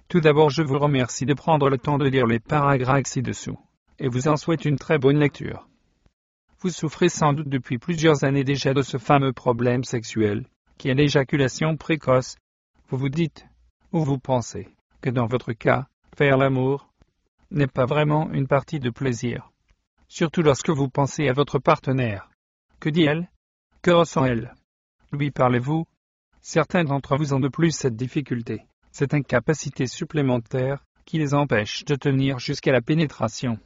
Tout d'abord, je vous remercie de prendre le temps de lire les paragraphes ci-dessous, et vous en souhaite une très bonne lecture. Vous souffrez sans doute depuis plusieurs années déjà de ce fameux problème sexuel, qui est l'éjaculation précoce. Vous vous dites, ou vous pensez, que dans votre cas, faire l'amour n'est pas vraiment une partie de plaisir. Surtout lorsque vous pensez à votre partenaire. Que dit-elle? Que ressent-elle? Lui parlez-vous? Certains d'entre vous ont de plus cette difficulté, cette incapacité supplémentaire, qui les empêche de tenir jusqu'à la pénétration.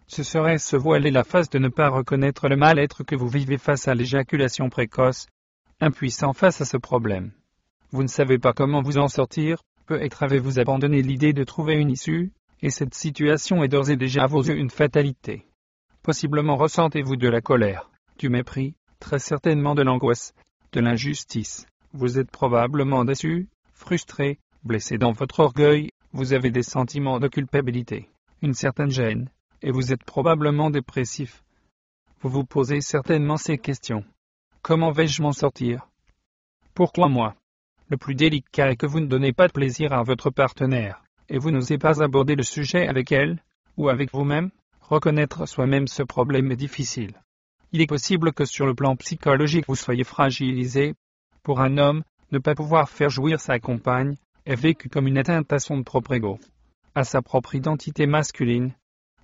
Ce serait se voiler la face de ne pas reconnaître le mal-être que vous vivez face à l'éjaculation précoce, impuissant face à ce problème. Vous ne savez pas comment vous en sortir, peut-être avez-vous abandonné l'idée de trouver une issue, et cette situation est d'ores et déjà à vos yeux une fatalité. Possiblement ressentez-vous de la colère, du mépris, très certainement de l'angoisse, de l'injustice. Vous êtes probablement déçu, frustré, blessé dans votre orgueil, vous avez des sentiments de culpabilité, une certaine gêne, et vous êtes probablement dépressif. Vous vous posez certainement ces questions. Comment vais-je m'en sortir? Pourquoi moi? Le plus délicat est que vous ne donnez pas de plaisir à votre partenaire, et vous n'osez pas aborder le sujet avec elle, ou avec vous-même. Reconnaître soi-même ce problème est difficile. Il est possible que sur le plan psychologique vous soyez fragilisé. Pour un homme, ne pas pouvoir faire jouir sa compagne est vécu comme une atteinte à son propre ego, à sa propre identité masculine.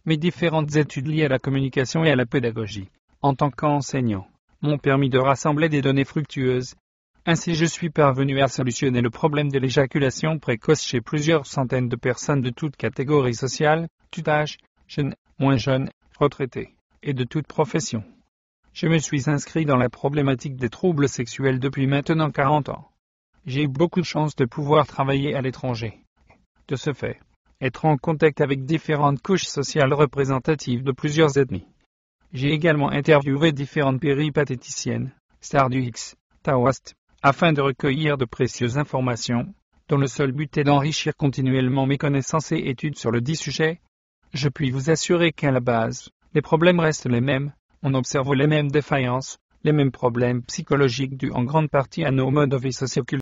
Mes différentes études liées à la communication et à la pédagogie, en tant qu'enseignant, m'ont permis de rassembler des données fructueuses. Ainsi je suis parvenu à solutionner le problème de l'éjaculation précoce chez plusieurs centaines de personnes de toutes catégories sociales, tout âge, jeunes, moins jeunes, retraités, et de toute profession. Je me suis inscrit dans la problématique des troubles sexuels depuis maintenant 40 ans. J'ai eu beaucoup de chance de pouvoir travailler à l'étranger. De ce fait, être en contact avec différentes couches sociales représentatives de plusieurs ethnies. J'ai également interviewé différentes péripatéticiennes, stars du X, Taoist, afin de recueillir de précieuses informations, dont le seul but est d'enrichir continuellement mes connaissances et études sur le dit sujet. Je puis vous assurer qu'à la base, les problèmes restent les mêmes, on observe les mêmes défaillances, les mêmes problèmes psychologiques dus en grande partie à nos modes de vie socioculturels.